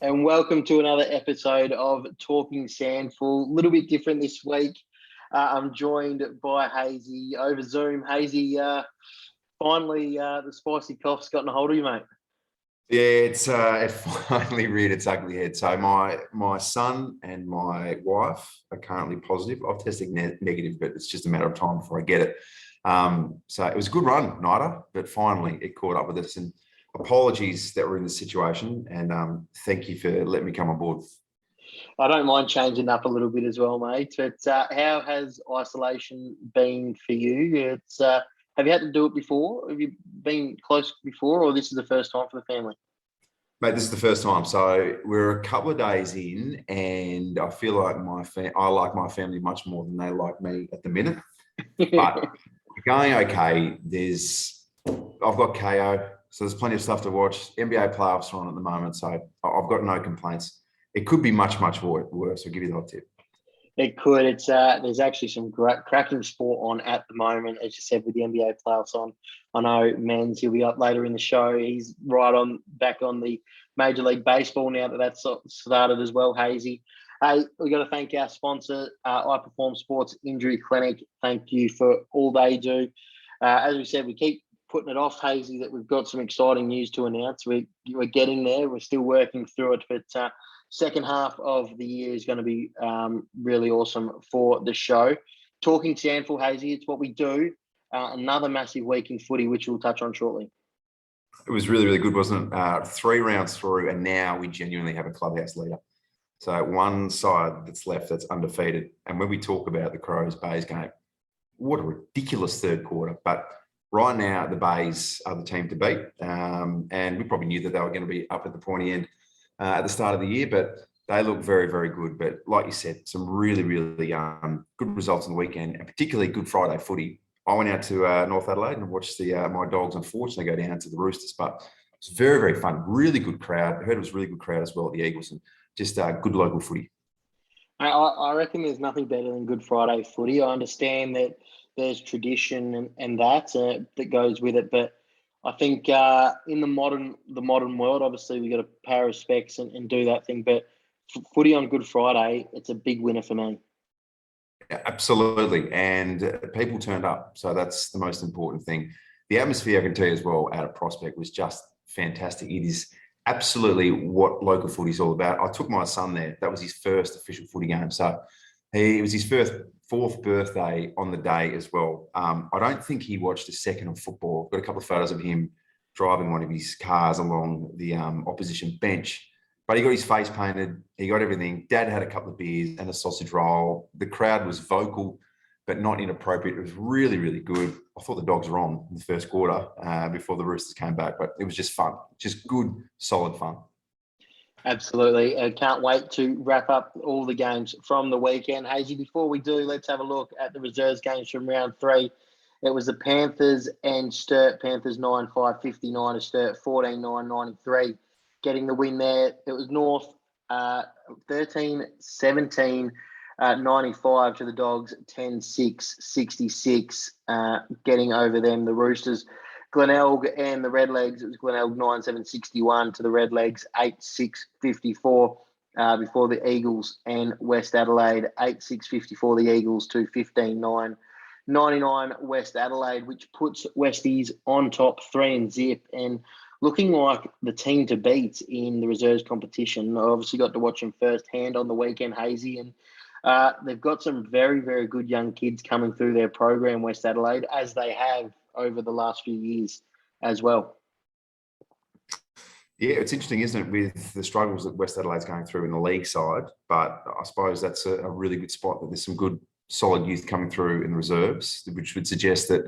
and welcome to another episode of Talking SANFL. A little bit different this week. I'm joined by Hazy over Zoom. Hazy, finally, the spicy cough's gotten a hold of you, mate. Yeah, it finally reared its ugly head. So my son and my wife are currently positive. I've tested negative, but it's just a matter of time before I get it. So it was a good run, Nida, but finally it caught up with us. And apologies that we're in this situation, and thank you for letting me come on board. I don't mind changing up a little bit as well, mate. But how has isolation been for you? It's have you had to do it before? Have you been close before, or this is the first time for the family? Mate, this is the first time. So we're a couple of days in, and I feel like I like my family much more than they like me at the minute. But we're going okay. I've got KO. So there's plenty of stuff to watch. NBA playoffs are on at the moment, so I've got no complaints. It could be much, much worse. I'll give you the hot tip. It could. It's there's actually some cracking sport on at the moment, as you said, with the NBA playoffs on. I know Men's, he'll be up later in the show. He's back on the Major League Baseball now that's started as well, Hazy. Hey, we've got to thank our sponsor, I Perform Sports Injury Clinic. Thank you for all they do. As we said, we keep putting it off, Hazy, that we've got some exciting news to announce. We're getting there. We're still working through it, but second half of the year is going to be really awesome for the show. Talking SANFL, Hazy, it's what we do. Another massive week in footy, which we'll touch on shortly. It was really, really good, wasn't it? 3 rounds through, and now we genuinely have a clubhouse leader. So one side that's left that's undefeated. And when we talk about the Crows-Bays game, what a ridiculous third quarter. But right now, the Bays are the team to beat. And we probably knew that they were going to be up at the pointy end at the start of the year, but they look very, very good. But like you said, some really, really good results on the weekend, and particularly good Friday footy. I went out to North Adelaide and watched my Dogs, unfortunately, go down to the Roosters, but it was very, very fun. Really good crowd. I heard it was a really good crowd as well at the Eagles, and just good local footy. I reckon there's nothing better than Good Friday footy. I understand that there's tradition and that goes with it, but I think in the modern world, obviously we got to pay respects and do that thing. But footy on Good Friday, it's a big winner for me. Yeah, absolutely, and people turned up, so that's the most important thing. The atmosphere, I can tell you as well, out of Prospect was just fantastic. It is absolutely what local footy is all about. I took my son there. That was his first official footy game, so it was his fourth birthday on the day as well. I don't think he watched a second of football. Got a couple of photos of him driving one of his cars along the opposition bench. But he got his face painted. He got everything. Dad had a couple of beers and a sausage roll. The crowd was vocal, but not inappropriate. It was really, really good. I thought the Dogs were on in the first quarter before the Roosters came back, but it was just fun. Just good, solid fun. Absolutely. I can't wait to wrap up all the games from the weekend. Hazy, before we do, let's have a look at the reserves games from round 3. It was the Panthers and Sturt. Panthers 9-5, 59 to Sturt, 14-9, 93. Getting the win there. It was North 13-17, 95 to the Dogs, 10-6, 66, getting over them. The Roosters, Glenelg and the Redlegs, it was Glenelg 9-7, 61 to the Redlegs, 8-6, 54 before the Eagles, and West Adelaide, 8-6, 54 the Eagles to 15-9, 99 West Adelaide, which puts Westies on top 3-0 and looking like the team to beat in the reserves competition. I obviously got to watch them firsthand on the weekend, Hazy, and they've got some very, very good young kids coming through their program, West Adelaide, as they have over the last few years as well. Yeah, it's interesting, isn't it, with the struggles that West Adelaide's going through in the league side, but I suppose that's a really good spot that there's some good, solid youth coming through in the reserves, which would suggest that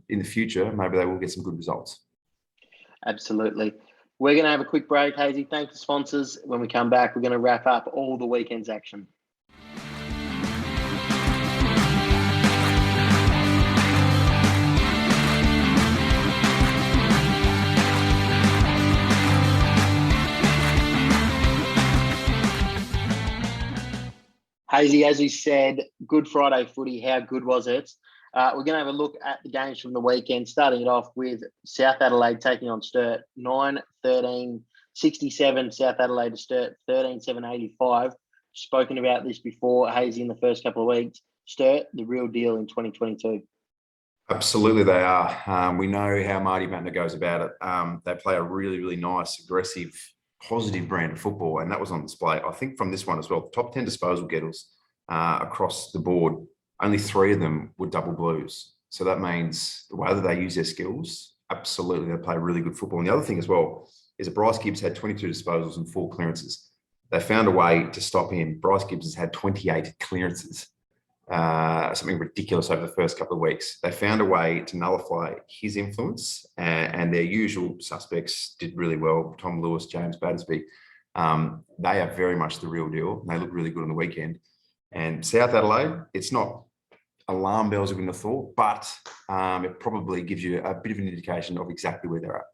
in the future, maybe they will get some good results. Absolutely. We're going to have a quick break, Hazy. Thank the sponsors. When we come back, we're going to wrap up all the weekend's action. Hazy, as we said, Good Friday footy, how good was it? We're going to have a look at the games from the weekend, starting it off with South Adelaide taking on Sturt, 9-13 67, South Adelaide to Sturt, 13-7-85. Spoken about this before, Hazy, in the first couple of weeks. Sturt, the real deal in 2022. Absolutely, they are. We know how Marty Mattner goes about it. They play a really, really nice, aggressive, positive brand of football, and that was on display. I think from this one as well, the top 10 disposal getters across the board, only 3 of them were double blues. So that means the way that they use their skills, absolutely, they play really good football. And the other thing as well is that Bryce Gibbs had 22 disposals and 4 clearances. They found a way to stop him. Bryce Gibbs has had 28 clearances. Something ridiculous over the first couple of weeks. They found a way to nullify his influence, and their usual suspects did really well. Tom Lewis, James Battersby. They are very much the real deal. They look really good on the weekend. And South Adelaide, it's not alarm bells within the thought, but it probably gives you a bit of an indication of exactly where they're at.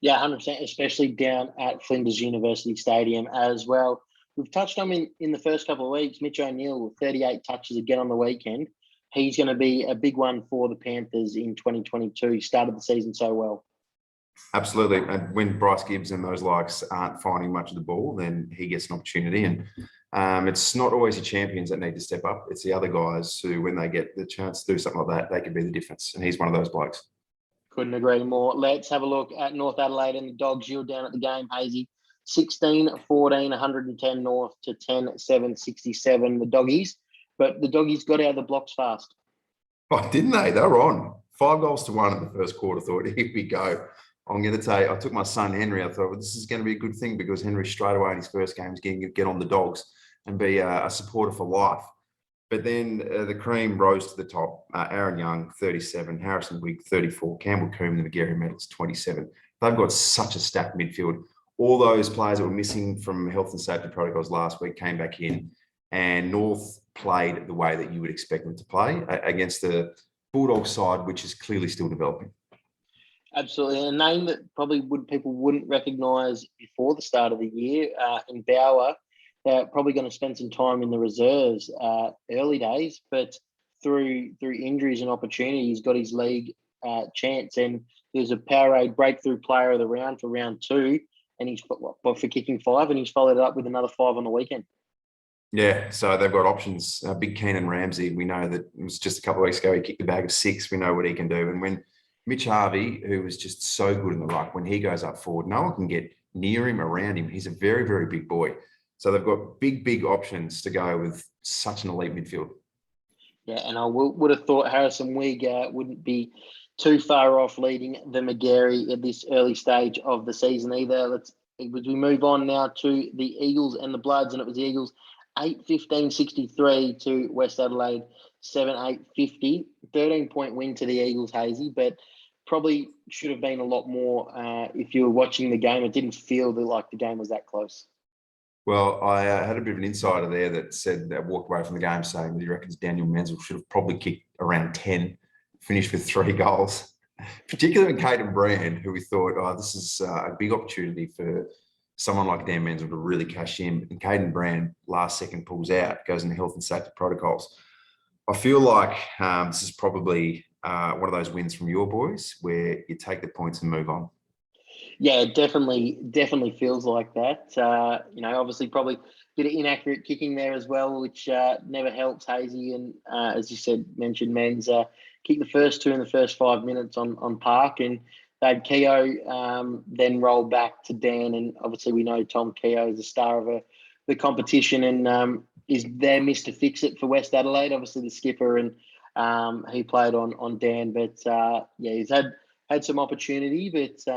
Yeah, 100%, especially down at Flinders University Stadium as well. We've touched on him in the first couple of weeks. Mitch O'Neill with 38 touches again on the weekend. He's going to be a big one for the Panthers in 2022. He started the season so well. Absolutely. And when Bryce Gibbs and those likes aren't finding much of the ball, then he gets an opportunity. And it's not always the champions that need to step up. It's the other guys who, when they get the chance to do something like that, they can be the difference. And he's one of those blokes. Couldn't agree more. Let's have a look at North Adelaide and the Dogs. You're down at the game, Hazy. 16-14, 110 North to 10-7, 67, the Doggies. But the Doggies got out of the blocks fast. Oh, didn't they? They were on. 5-1 in the first quarter. Thought, here we go. I'm going to tell you, I took my son Henry. I thought, well, this is going to be a good thing because Henry straight away in his first game is going to get on the Dogs and be a supporter for life. But then the cream rose to the top. Aaron Young, 37. Harrison Wigg, 34. Campbell Coombe, the McGarry medals, 27. They've got such a stacked midfield. All those players that were missing from health and safety protocols last week came back in, and North played the way that you would expect them to play against the Bulldogs side, which is clearly still developing. Absolutely. A name that probably people wouldn't recognise before the start of the year, in Bauer. They're probably going to spend some time in the reserves early days, but through injuries and opportunities, got his league chance. And there's a Powerade breakthrough player of the round for round 2. And he's for kicking 5, and he's followed it up with another 5 on the weekend. Yeah, so they've got options. Big Keenan Ramsey, we know that it was just a couple of weeks ago, he kicked the bag of 6. We know what he can do. And when Mitch Harvey, who was just so good in the ruck, when he goes up forward, no one can get near him, around him. He's a very, very big boy. So they've got big options to go with such an elite midfield. Yeah, and I would have thought Harrison Wigg wouldn't be too far off leading the McGarry at this early stage of the season either. We move on now to the Eagles and the Bloods, and it was the Eagles 8-15-63 to West Adelaide 7-8-50. 13-point win to the Eagles, Hazy, but probably should have been a lot more if you were watching the game. It didn't feel like the game was that close. Well, I had a bit of an insider there that said that walked away from the game saying that he reckons Daniel Menzel should have probably kicked around 10, finished with 3 goals, particularly in Caden Brand, who we thought, this is a big opportunity for someone like Dan Menzel to really cash in. And Caden Brand, last second, pulls out, goes into health and safety protocols. I feel like this is probably one of those wins from your boys where you take the points and move on. Yeah, it definitely feels like that. Obviously probably a bit of inaccurate kicking there as well, which never helps, Hazy. And as you mentioned, Men's kicked the first 2 in the first 5 minutes on Park, and they had Keogh then roll back to Dan. And obviously we know Tom Keogh is the star of the competition and is there Mr. Fix-It for West Adelaide, obviously the skipper, and he played on Dan. But, he's had some opportunity, but...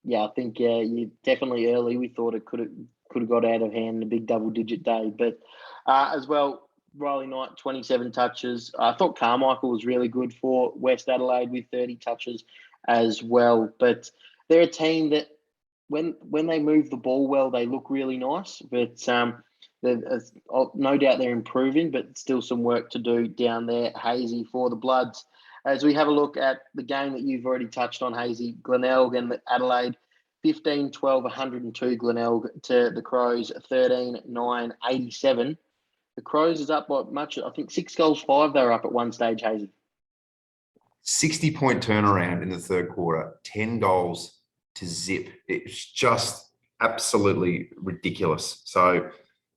I think you definitely early. We thought it could have got out of hand, a big double-digit day. But as well, Riley Knight, 27 touches. I thought Carmichael was really good for West Adelaide with 30 touches as well. But they're a team that when they move the ball well, they look really nice. But there's no doubt they're improving, but still some work to do down there, Hazy, for the Bloods. As we have a look at the game that you've already touched on, Hazy, Glenelg and Adelaide, 15-12, 102 Glenelg to the Crows, 13-9, 87. The Crows is up by much, I think 6 goals, 5 they were up at one stage, Hazy. 60-point turnaround in the third quarter, 10 goals to zip. It's just absolutely ridiculous. So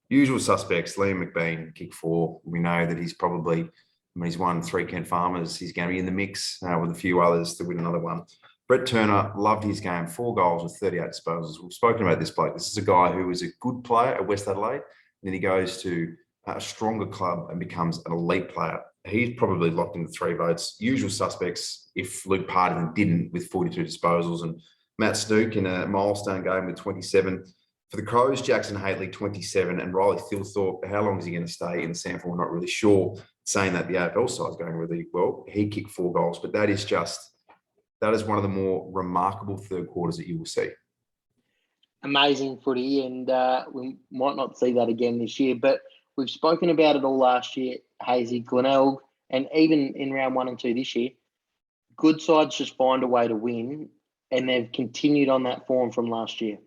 usual suspects, Liam McBean, kick 4. We know that he's probably, I mean, he's won 3 Kent Farmers. He's going to be in the mix with a few others to win another one. Brett Turner, loved his game, 4 goals with 38 disposals. We've spoken about this bloke. This is a guy who was a good player at West Adelaide. Then he goes to a stronger club and becomes an elite player. He's probably locked into 3 votes. Usual suspects, if Luke Partington didn't, with 42 disposals, and Matt Snook in a milestone game with 27. For the Crows, Jackson Hately, 27, and Riley Thilthorpe, how long is he going to stay in the SANFL? We're not really sure. Saying that the AFL side's going really well. He kicked 4 goals, but that is one of the more remarkable third quarters that you will see. Amazing footy, and we might not see that again this year, but we've spoken about it all last year, Hazy, Glenelg, and even in round 1 and 2 this year. Good sides just find a way to win, and they've continued on that form from last year.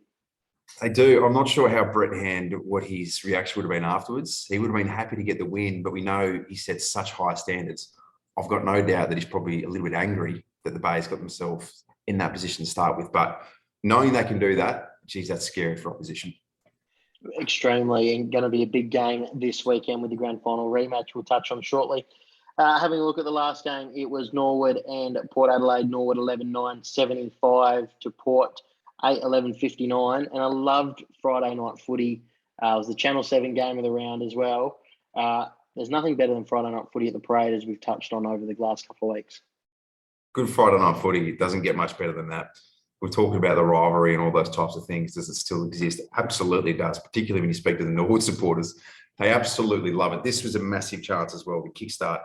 They do. I'm not sure how Brett handled what his reaction would have been afterwards. He would have been happy to get the win, but we know he set such high standards. I've got no doubt that he's probably a little bit angry that the Bays got themselves in that position to start with. But knowing they can do that, geez, that's scary for opposition. Extremely, and going to be a big game this weekend with the grand final rematch we'll touch on shortly. Having a look at the last game, it was Norwood and Port Adelaide. Norwood 11-9, 75 to Port 8-11-59. And I loved Friday night footy. It was the Channel 7 game of the round as well. There's nothing better than Friday night footy at the Parade, as we've touched on over the last couple of weeks. Good Friday night footy. It doesn't get much better than that. We're talking about the rivalry and all those types of things. Does it still exist? Absolutely does, particularly when you speak to the Norwood supporters. They absolutely love it. This was a massive chance as well to kickstart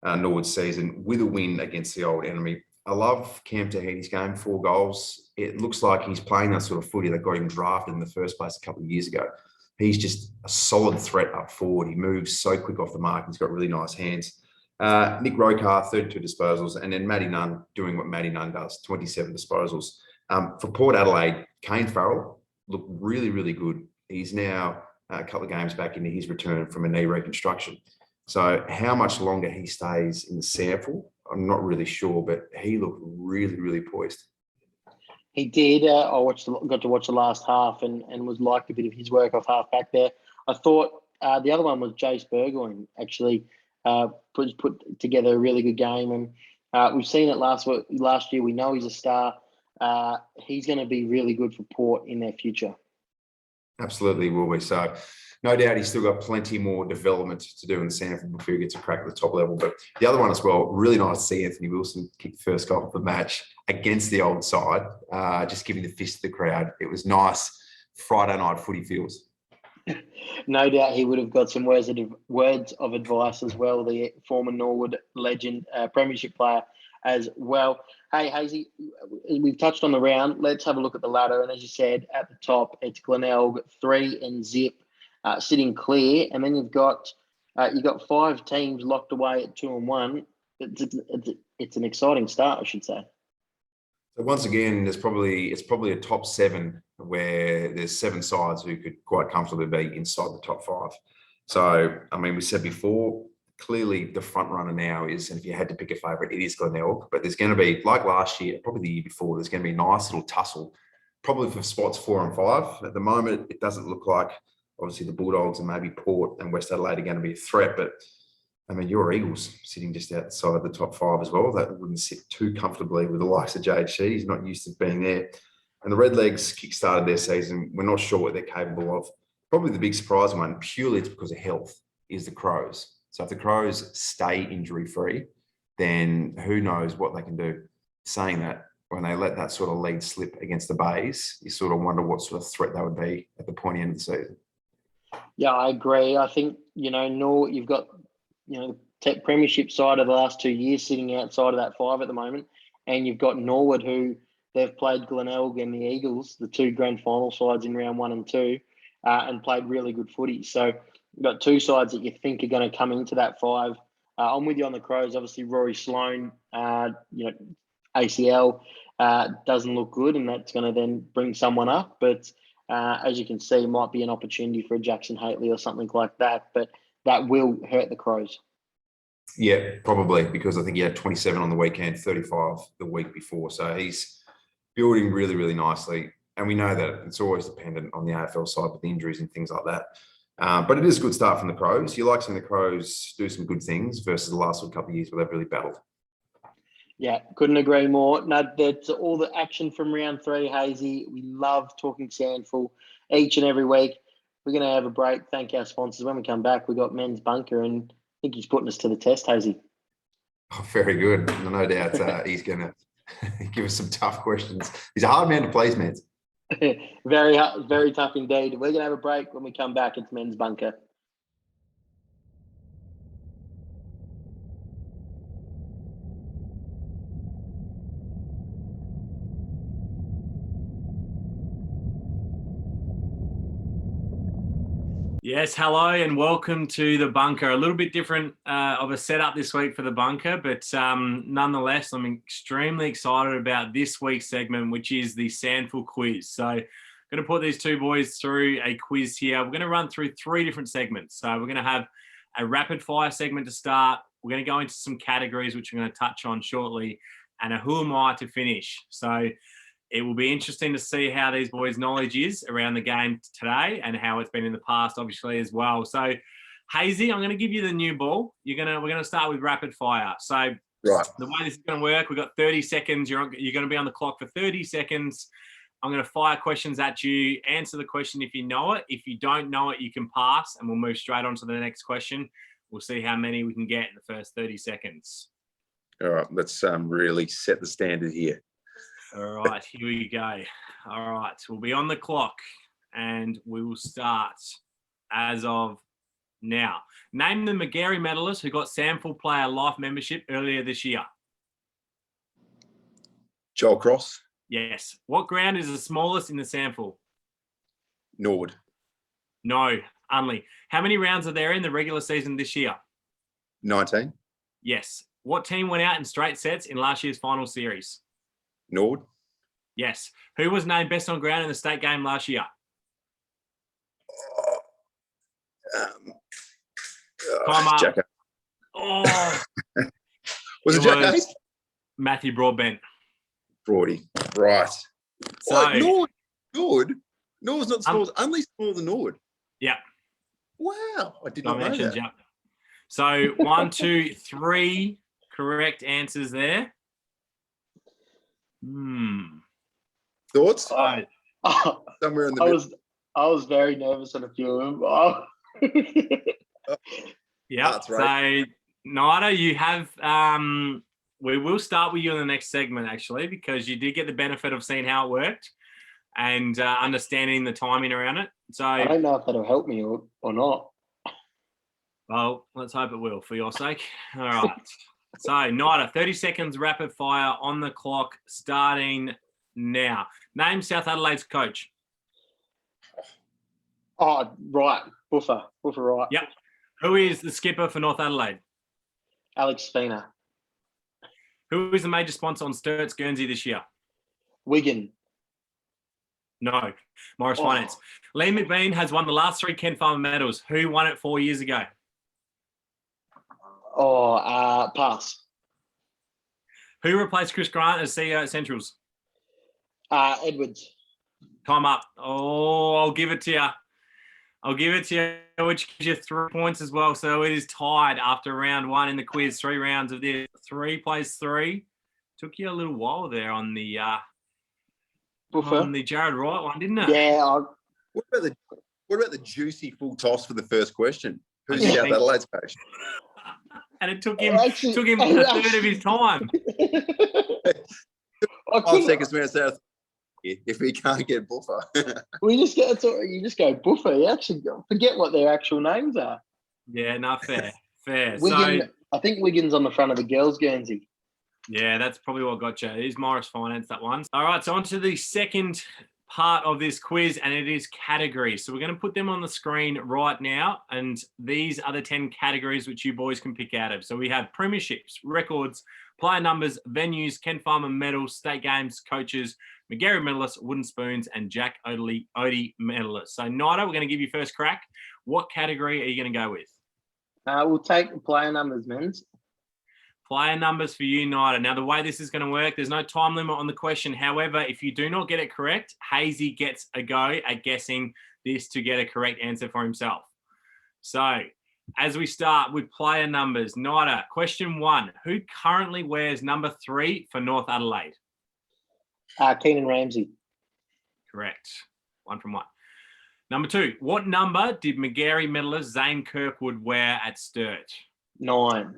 Norwood's season with a win against the old enemy. I love Cam Tahiti's game, 4 goals. It looks like he's playing that sort of footy that got him drafted in the first place a couple of years ago. He's just a solid threat up forward. He moves so quick off the mark. He's got really nice hands. Nick Rokar, 32 disposals, and then Matty Nunn doing what Matty Nunn does, 27 disposals. For Port Adelaide, Kane Farrell looked really, really good. He's now a couple of games back into his return from a knee reconstruction. So how much longer he stays in the SANFL, I'm not really sure, but he looked really, really poised. He did. Got to watch the last half and was liked a bit of his work off half back there. I thought the other one was Jace Burgoyne, actually put together a really good game. And we've seen it last year. We know he's a star. He's going to be really good for Port in their future. Absolutely will be. So no doubt he's still got plenty more development to do in the SANFL before he gets a crack at the top level. But the other one as well, really nice to see Anthony Wilson kick the first goal of the match against the old side, just giving the fist to the crowd. It was nice Friday night footy feels. No doubt he would have got some words of advice as well, the former Norwood legend, premiership player as well. Hey, Hazy, we've touched on the round. Let's have a look at the ladder. And as you said, at the top, it's Glenelg, 3 and Zip, sitting clear. And then you've got 5 teams locked away at 2 and 1. It's an exciting start, I should say. So once again, it's probably a top 7 where there's 7 sides who could quite comfortably be inside the top 5. So, I mean, we said before, clearly the front runner now is, and if you had to pick a favourite, it is Glenelg. But there's going to be, like last year, probably the year before, there's going to be a nice little tussle, probably for spots 4 and 5. At the moment, it doesn't look like, obviously, the Bulldogs and maybe Port and West Adelaide are going to be a threat. But, I mean, your Eagles sitting just outside the top 5 as well. That wouldn't sit too comfortably with the likes of JHC. He's not used to being there. And the Redlegs kick-started their season. We're not sure what they're capable of. Probably the big surprise one, purely it's because of health, is the Crows. So if the Crows stay injury-free, then who knows what they can do. Saying that, when they let that sort of lead slip against the Bays, you sort of wonder what sort of threat they would be at the pointy end of the season. Yeah, I agree. I think, you've got, the premiership side of the last 2 years sitting outside of that 5 at the moment. And you've got Norwood, who they've played Glenelg and the Eagles, the 2 grand final sides in round 1 and 2, and played really good footy. So you've got 2 sides that you think are going to come into that 5. I'm with you on the Crows. Obviously, Rory Sloane, ACL doesn't look good, and that's going to then bring someone up. But as you can see, it might be an opportunity for a Jackson Hately or something like that. But that will hurt the Crows. Yeah, probably, because I think he had 27 on the weekend, 35 the week before. So he's building really, really nicely. And we know that it's always dependent on the AFL side with injuries and things like that. But it is a good start from the Crows. You like seeing the Crows do some good things versus the last couple of years where they've really battled. Yeah, couldn't agree more. No, that's all the action from round 3, Hazy. We love talking SANFL each and every week. We're going to have a break, thank our sponsors. When we come back, we've got Men's Bunker, and I think he's putting us to the test, Hazy. Oh, very good. No doubt he's going to give us some tough questions. He's a hard man to please, man. Very tough indeed. We're going to have a break. When we come back, it's Men's Bunker. Yes, hello and welcome to the Bunker. A little bit different of a setup this week for the Bunker, but nonetheless, I'm extremely excited about this week's segment, which is the SANFL quiz. So I'm going to put these two boys through a quiz here. We're going to run through 3 different segments. So we're going to have a rapid fire segment to start. We're going to go into some categories, which I'm going to touch on shortly, and a who am I to finish. So it will be interesting to see how these boys' knowledge is around the game today and how it's been in the past, obviously, as well. So, Hazy, I'm going to give you the new ball. We're going to start with rapid fire. So, Right. The way this is going to work, we've got 30 seconds. You're going to be on the clock for 30 seconds. I'm going to fire questions at you. Answer the question if you know it. If you don't know it, you can pass, and we'll move straight on to the next question. We'll see how many we can get in the first 30 seconds. All right, let's really set the standard here. All right, here we go. All right, we'll be on the clock and we will start as of now. Name the McGarry medalist who got SANFL Player Life membership earlier this year. Joel Cross. Yes. What ground is the smallest in the SANFL? Norwood. No, Unley. How many rounds are there in the regular season this year? 19. Yes. What team went out in straight sets in last year's final series? Norwood. Yes. Who was named best on ground in the state game last year? Time up. Jack. Oh, Was it Jack Hayes? Matthew Broadbent. Broady. Right. So, Norwood? Norwood's not small. Only smaller than Norwood. Yeah. Wow. I did not know that. Yeah. So 1, 2, 3 correct answers there. Thoughts? Somewhere in the middle. I was very nervous on a few of them. Oh. Yeah. That's right. So Nida, you have we will start with you in the next segment actually, because you did get the benefit of seeing how it worked and understanding the timing around it. So I don't know if that'll help me or not. Well, let's hope it will for your sake. All right. So, Nida, 30 seconds rapid fire on the clock starting now. Name South Adelaide's coach. Oh, right. Buffer, right. Yep. Who is the skipper for North Adelaide? Alex Spina. Who is the major sponsor on Sturt's Guernsey this year? Wigan. No. Morris Finance. Liam McBean has won the last 3 Ken Farmer medals. Who won it 4 years ago? Pass. Who replaced Chris Grant as CEO at Centrals? Edwards. Time up. Oh, I'll give it to you, which gives you 3 points as well. So it is tied after round 1 in the quiz. 3 rounds of this. 3 plays 3. Took you a little while there on the Jared Wright one, didn't it? Yeah. What about the juicy full toss for the first question? Who's South Adelaide's coach? And it took him a third of his time. 5 seconds to South. If we can't get Buffer. You just go Buffer. You actually forget what their actual names are. Yeah, no, fair. Wigan, I think Wigan's on the front of the girls' Guernsey. Yeah, that's probably what got you. It is Morris Finance, that one. All right, so on to the second part of this quiz, and it is categories. So we're going to put them on the screen right now, and these are the 10 categories which you boys can pick out of. So we have premierships, records, player numbers, venues, Ken Farmer medals, state games, coaches, McGarry medalists, wooden spoons, and Jack Odie medalists. So Nida, we're going to give you first crack. What category are you going to go with? We'll take player numbers, men's. Player numbers for you, Nida. Now, the way this is going to work, there's no time limit on the question. However, if you do not get it correct, Hazy gets a go at guessing this to get a correct answer for himself. So, as we start with player numbers, Nida, question 1. Who currently wears number 3 for North Adelaide? Keenan Ramsey. Correct. 1 from 1. Number 2. What number did Magarey medalist Zane Kirkwood wear at Sturt? 9.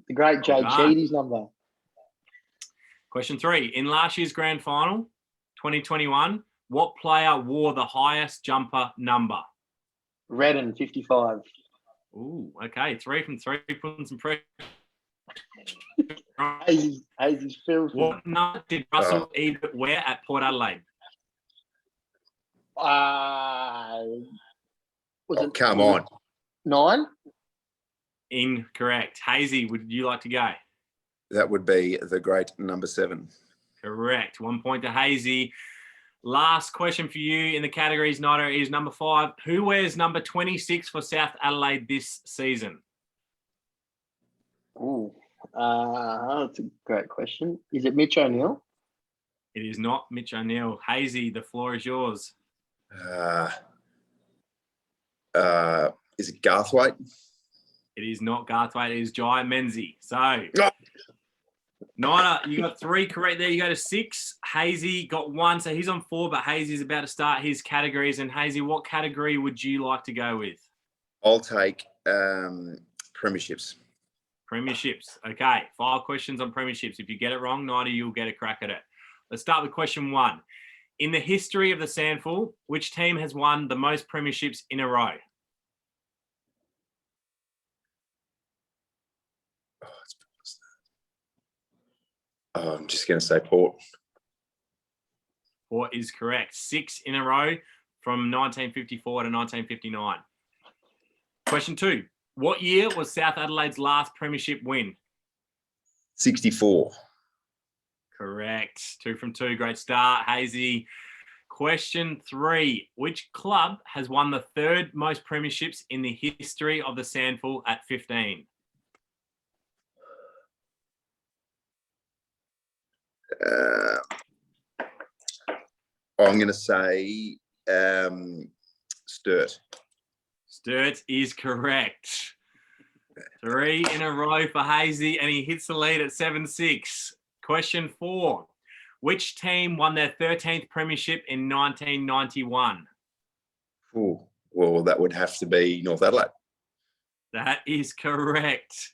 The great Jay Cheaty's number. Question 3. In last year's grand final, 2021, what player wore the highest jumper number? Redden, 55. Ooh, okay. 3 from 3, putting some pressure. Hazy's filthy. What number did Russell Ebert wear at Port Adelaide? Come on. 9? Incorrect. Hazy, would you like to go? That would be the great number 7. Correct. 1 point to Hazy. Last question for you in the categories, Nida, is number 5. Who wears number 26 for South Adelaide this season? Ooh, that's a great question. Is it Mitch O'Neill? It is not Mitch O'Neill. Hazy, the floor is yours. Is it Garthwaite? It is not Garthwaite. It is Jai Menzies. So, Nida, you got 3 correct there. You go to 6. Hazy got 1. So he's on 4, but Hazy's about to start his categories. And Hazy, what category would you like to go with? I'll take premierships. Premierships. Okay. 5 questions on premierships. If you get it wrong, Nida, you'll get a crack at it. Let's start with question 1. In the history of the SANFL, which team has won the most premierships in a row? I'm just going to say Port. Port is correct. 6 in a row from 1954 to 1959. Question 2. What year was South Adelaide's last premiership win? 64. Correct. 2 from 2. Great start, Hazy. Question 3. Which club has won the 3rd most premierships in the history of the SANFL at 15? I'm going to say Sturt. Sturt is correct. 3 in a row for Hazy, and he hits the lead at 7-6. Question 4. Which team won their 13th premiership in 1991? Ooh, well, that would have to be North Adelaide. That is correct.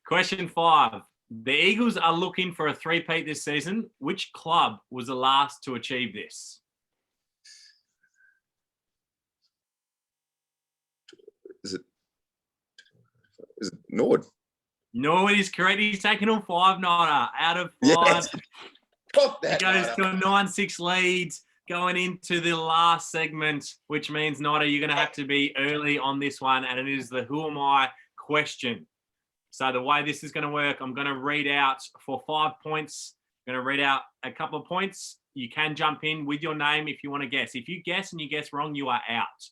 Question 5. The Eagles are looking for a 3-peat this season. Which club was the last to achieve this? Is it Norwood? Norwood is correct. He's taken on 5, Nida. Out of 5. Yes. Got that, He goes Nida. to a 9-6 lead going into the last segment, which means, Nida, you're going to have to be early on this one, and it is the who am I question. So the way this is going to work, I'm going to read out for 5 points. I'm going to read out a couple of points. You can jump in with your name if you want to guess. If you guess and you guess wrong, you are out.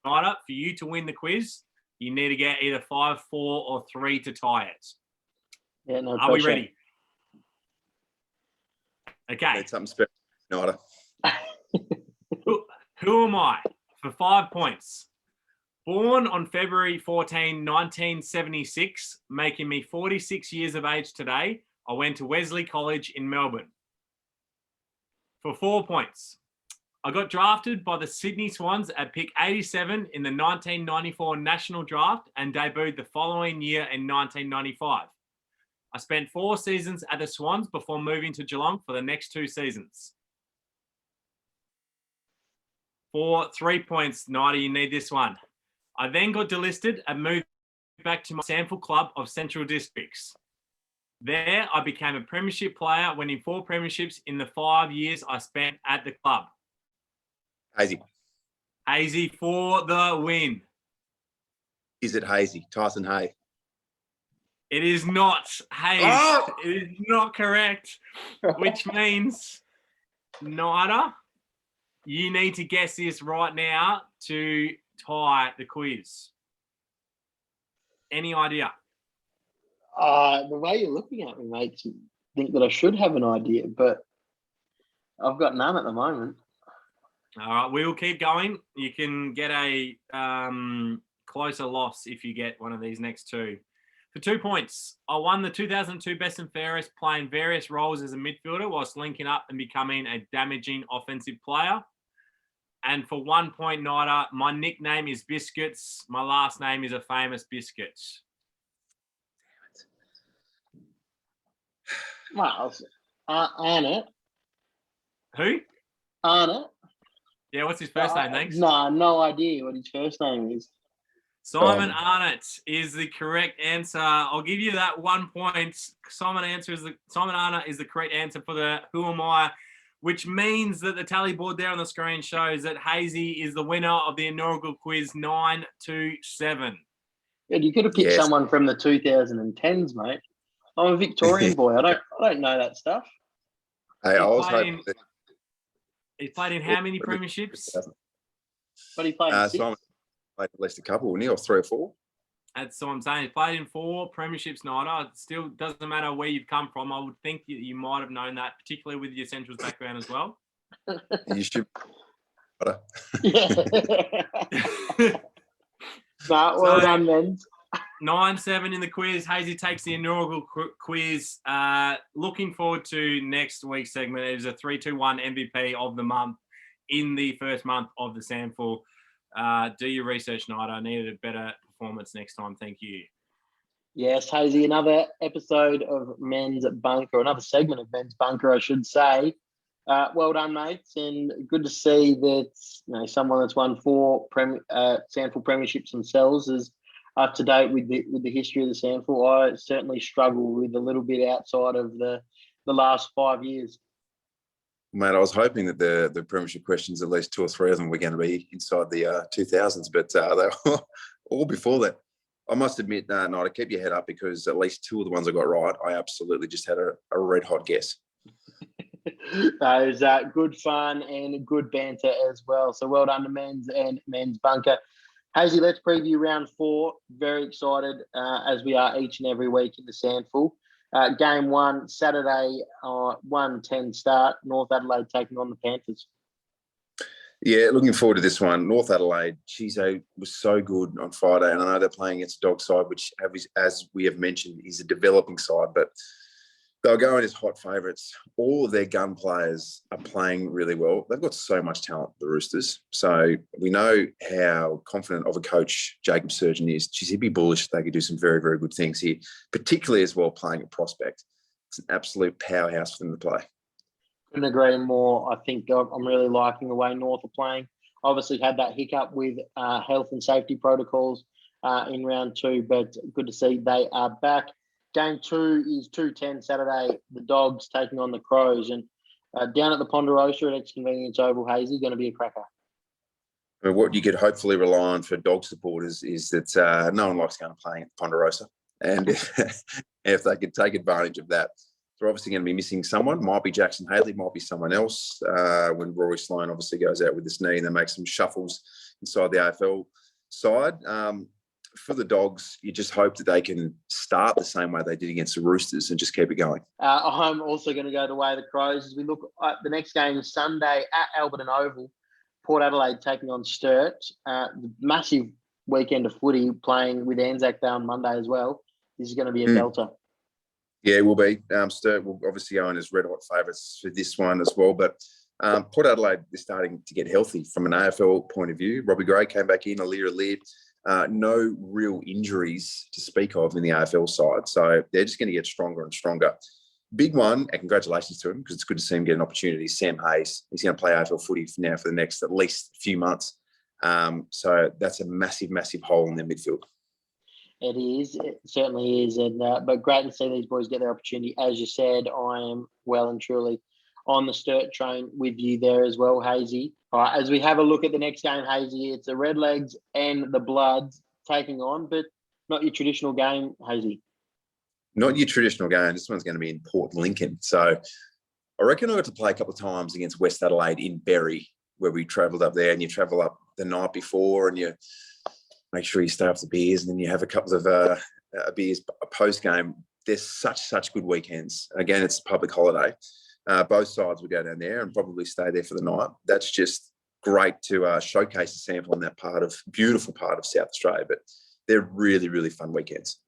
Nida, for you to win the quiz, you need to get either 5, 4, or 3 to tie it. Yeah, no Are we ready? Okay. Need something special, Nida. Who am I? For 5 points. Born on February 14, 1976, making me 46 years of age today, I went to Wesley College in Melbourne. For 4 points. I got drafted by the Sydney Swans at pick 87 in the 1994 National Draft and debuted the following year in 1995. I spent 4 seasons at the Swans before moving to Geelong for the next 2 seasons. For 3 points, Nida, you need this one. I then got delisted and moved back to my SANFL club of Central Districts. There, I became a premiership player, winning 4 premierships in the 5 years I spent at the club. Hazy. Hazy for the win. Is it Hazy? Tyson Hay. It is not Hayes. Oh! It is not correct, which means, Nida, you need to guess this right now to tie the quiz. Any idea? The way you're looking at me makes me think that I should have an idea, but I've got none at the moment. All right, we will keep going. You can get a closer loss if you get one of these next two. For 2 points, I won the 2002 Best and Fairest playing various roles as a midfielder whilst linking up and becoming a damaging offensive player. And for 1 point, Nida, my nickname is Biscuits. My last name is a famous biscuit. Well, Arnott. Who? Arnott. Yeah, what's his first name? Thanks. No idea what his first name is. Simon Arnott is the correct answer. I'll give you that 1 point. Simon Arnott is the correct answer for the Who Am I, which means that the tally board there on the screen shows that Hazy is the winner of the inaugural quiz 9-7. Yeah, you could have picked someone from the 2010s, mate. I'm a Victorian boy. I don't know that stuff. Hey, I was hoping that he played in how many premierships? But he played in 6. Simon played at least a couple, wouldn't he, or 3 or 4? That's what I'm saying. He played in 4 premierships, Nida. It still doesn't matter where you've come from. I would think you might have known that, particularly with your Centrals background as well. You should. Yeah. Well done, then. 9-7 in the quiz. Hazy takes the inaugural quiz. Looking forward to next week's segment. It is a 3-2-1 MVP of the month in the first month of the SANFL. Do your research, Nida. I needed a better performance next time. Thank you. Yes, Hazy, another episode of Men's Bunker, another segment of Men's Bunker, I should say. Well done, mates, and good to see that someone that's won 4 SANFL premierships themselves is up to date with the history of the SANFL. I certainly struggle with a little bit outside of the last 5 years. Mate, I was hoping that the premiership questions, at least 2 or 3 of them, were going to be inside the 2000s, but they were all before that. I must admit, no, to keep your head up, because at least 2 of the ones I got right, I absolutely just had a red hot guess. It was good fun and good banter as well. So well done to Men's Bunker. Hazy, let's preview round 4. Very excited, as we are each and every week in the SANFL. Game 1, Saturday, 1:10 start. North Adelaide taking on the Panthers. Yeah, looking forward to this one. North Adelaide, was so good on Friday, and I know they're playing against a dog side, which, as we have mentioned, is a developing side, but they're going as hot favourites. All of their gun players are playing really well. They've got so much talent, the Roosters. So we know how confident of a coach Jacob Surgeon is. He'd be bullish they could do some very, very good things here, particularly as well playing at Prospect. It's an absolute powerhouse for them to play. Couldn't agree more. I think I'm really liking the way North are playing. Obviously had that hiccup with health and safety protocols in round 2, but good to see they are back. Game 2 is 2:10 Saturday. The Dogs taking on the Crows, and down at the Ponderosa at Ex-Convenience Oval, Hazy, going to be a cracker. I mean, what you could hopefully rely on for Dog supporters is that no one likes going to play at Ponderosa, and if they could take advantage of that, they're obviously going to be missing someone. Might be Jackson Haley, might be someone else. When Rory Sloane obviously goes out with his knee, and they make some shuffles inside the AFL side. For the Dogs, you just hope that they can start the same way they did against the Roosters and just keep it going. I'm also going to go the way of the Crows as we look at the next game is Sunday at Alberton Oval. Port Adelaide taking on Sturt. The massive weekend of footy playing with Anzac Day on Monday as well. This is going to be a belter. Yeah, it will be. Sturt will obviously go in as red hot favourites for this one as well. But Port Adelaide is starting to get healthy from an AFL point of view. Robbie Gray came back in, Alir. No real injuries to speak of in the AFL side. So they're just going to get stronger and stronger. Big one, and congratulations to him, because it's good to see him get an opportunity. Sam Hayes, he's going to play AFL footy now for the next at least few months. So that's a massive, massive hole in their midfield. It is. It certainly is. And but great to see these boys get their opportunity. As you said, I am well and truly on the Sturt train with you there as well, Hazy. All right, as we have a look at the next game, Hazy, it's the Redlegs and the Bloods taking on, but not your traditional game, Hazy. Not your traditional game. This one's going to be in Port Lincoln. So I reckon I got to play a couple of times against West Adelaide in Berry, where we travelled up there, and you travel up the night before and you make sure you stay off the beers, and then you have a couple of beers post game. There's such good weekends. Again, it's a public holiday. Both sides will go down there and probably stay there for the night. That's just great to showcase the SANFL in that beautiful part of South Australia. But they're really, really fun weekends.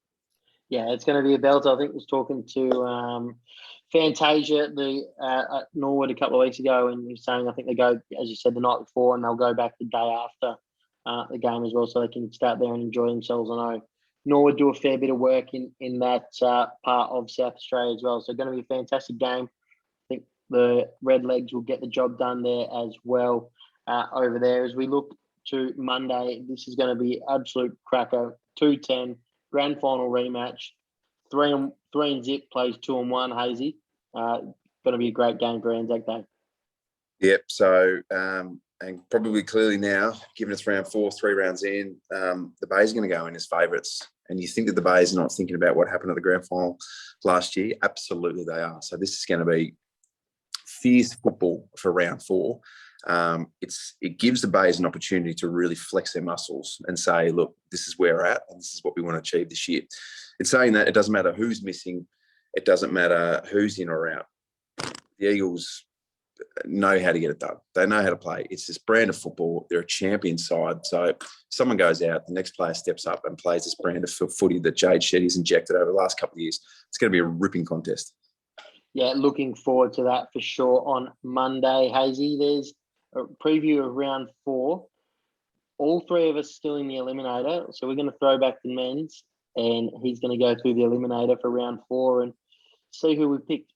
Yeah, it's going to be a belter. I think I was talking to Fantasia at Norwood a couple of weeks ago, and he was saying I think they go, as you said, the night before, and they'll go back the day after the game as well, so they can start there and enjoy themselves. I know Norwood do a fair bit of work in that part of South Australia as well. So going to be a fantastic game. I think the Redlegs will get the job done there as well over there. As we look to Monday, this is going to be absolute cracker. 2-10 grand final rematch. 3 and zip plays 2 and 1. Hazy, going to be a great game for Anzac Day. Yep. So and probably clearly now, given it's round 4, 3 rounds in, the Bay's going to go in as favourites. And you think that the Bay's not thinking about what happened at the grand final last year? Absolutely, they are. So this is going to be fierce football for round 4. It gives the Bays an opportunity to really flex their muscles and say, look, this is where we're at, and this is what we want to achieve this year. It's saying that it doesn't matter who's missing, it doesn't matter who's in or out. The Eagles know how to get it done. They know how to play. It's this brand of football. They're a champion side. So if someone goes out, the next player steps up and plays this brand of footy that Jade Shetty's injected over the last couple of years. It's going to be a ripping contest. Yeah, looking forward to that for sure on Monday. Hazy, there's a preview of round 4. All 3 of us still in the Eliminator. So we're going to throw back the men's, and he's going to go through the Eliminator for round 4 and see who we picked.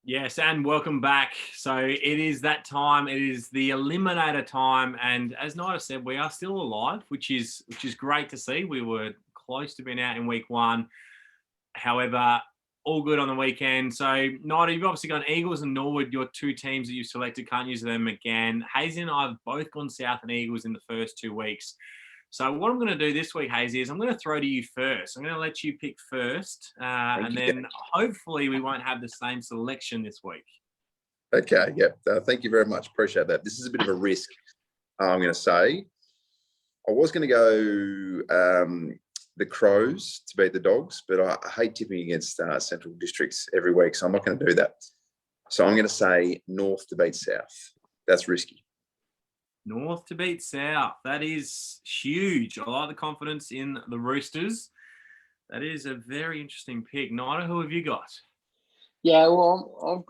Yes, and welcome back. So it is that time. It is the Eliminator time, and as Nida said, we are still alive, which is great to see. We were close to being out in week 1. However, all good on the weekend. So Nida, you've obviously gone Eagles and Norwood, your 2 teams that you've selected. Can't use them again. Hazy and I have both gone South and Eagles in the first 2 weeks. So what I'm going to do this week, Hazy, is I'm going to throw to you first. I'm going to let you pick first, and then hopefully we won't have the same selection this week. Okay, yeah. Thank you very much. Appreciate that. This is a bit of a risk, I'm going to say. I was going to go the Crows to beat the Dogs, but I hate tipping against Central Districts every week, so I'm not going to do that. So I'm going to say North to beat South. That's risky. North to beat South. That is huge. I like the confidence in the Roosters. That is a very interesting pick. Nida, who have you got? Yeah, well,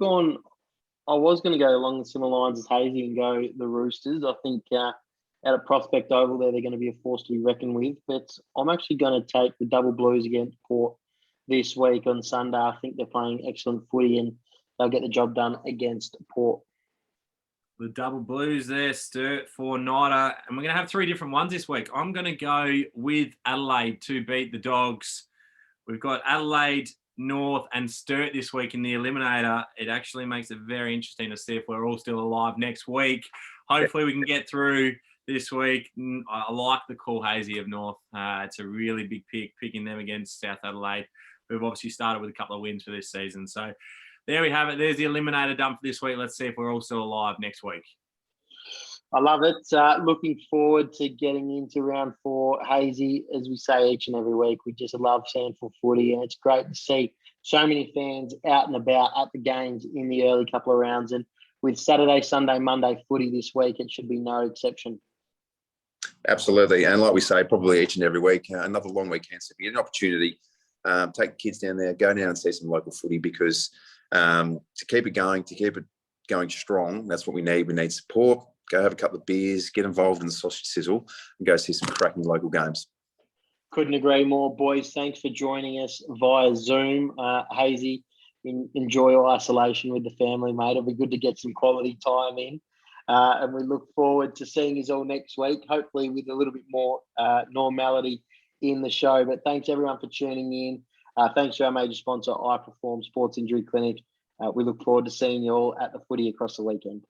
I was going to go along the similar lines as Hazy and go the Roosters. I think at a Prospect Oval there, they're going to be a force to be reckoned with. But I'm actually going to take the Double Blues against Port this week on Sunday. I think they're playing excellent footy and they'll get the job done against Port. The Double Blues there, Sturt for Nida. And we're going to have 3 different ones this week. I'm going to go with Adelaide to beat the Dogs. We've got Adelaide, North and Sturt this week in the Eliminator. It actually makes it very interesting to see if we're all still alive next week. Hopefully we can get through this week. I like the call, Hazy, of North. It's a really big pick, picking them against South Adelaide, who've obviously started with a couple of wins for this season. So there we have it. There's the Eliminator done for this week. Let's see if we're all still alive next week. I love it. Looking forward to getting into round 4. Hazy, as we say each and every week, we just love SANFL footy, and it's great to see so many fans out and about at the games in the early couple of rounds. And with Saturday, Sunday, Monday footy this week, it should be no exception. Absolutely. And like we say, probably each and every week, another long weekend. So if you get an opportunity, take the kids down there, go down and see some local footy, because to keep it going strong, that's what we need. We need support. Go have a couple of beers, get involved in the sausage sizzle, and go see some cracking local games. Couldn't agree more, boys. Thanks for joining us via Zoom. Hazy, enjoy isolation with the family, mate. It'll be good to get some quality time in. And we look forward to seeing you all next week, hopefully with a little bit more normality in the show. But thanks, everyone, for tuning in. Thanks to our major sponsor, iPerform Sports Injury Clinic. We look forward to seeing you all at the footy across the weekend.